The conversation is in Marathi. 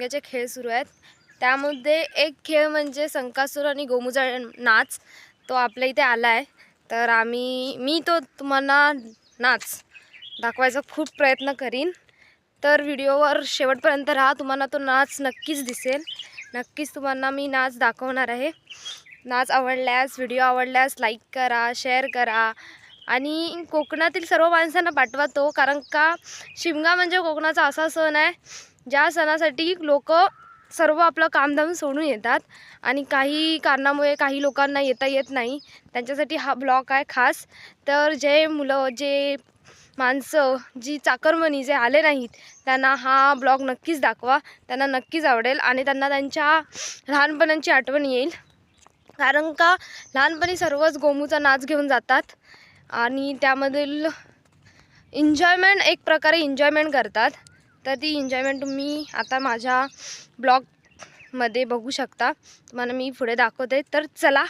रंगाचे खेळ सुरू आहेत। त्यामध्ये एक खेळ म्हणजे संकासूर आणि गोमुजा नाच, तो आपल्या इथे आला आहे। तर मी तो तुम्हाला नाच दाखवायचा खूप प्रयत्न करीन। तर व्हिडिओवर शेवटपर्यंत राहा, तुम्हाला तो नाच नक्कीच दिसेल। नक्कीच तुम्हाला मी नाच दाखवणार आहे। नाच आवडल्यास, व्हिडिओ आवडल्यास लाईक करा, शेअर करा आणि कोकणातील सर्व माणसांना पाठवा तो, कारण का शिमगा म्हणजे कोकणाचा असा सण आहे ज्या सणासाठी लोक सर्व आपलं कामधाम सोडून येतात आणि काही कारणामुळे काही लोकांना येता येत नाही, त्यांच्यासाठी हा ब्लॉग आहे खास। तर जे मुलं, जे माणसं, जी चाकरमनी जे आले नाहीत त्यांना हा ब्लॉग नक्कीच दाखवा, त्यांना नक्कीच आवडेल आणि त्यांना त्यांच्या लहानपणाची आठवण येईल। कारण का लहानपणी सर्वच गोमूचा नाच घेऊन जातात आणि त्यामधील एन्जॉयमेंट, एक प्रकारे एन्जॉयमेंट करतात। तर ती एन्जॉयमेंट तुम्ही आता माझ्या ब्लॉगमध्ये बघू शकता, तुम्हाला मी पुढे दाखवते। तर चला।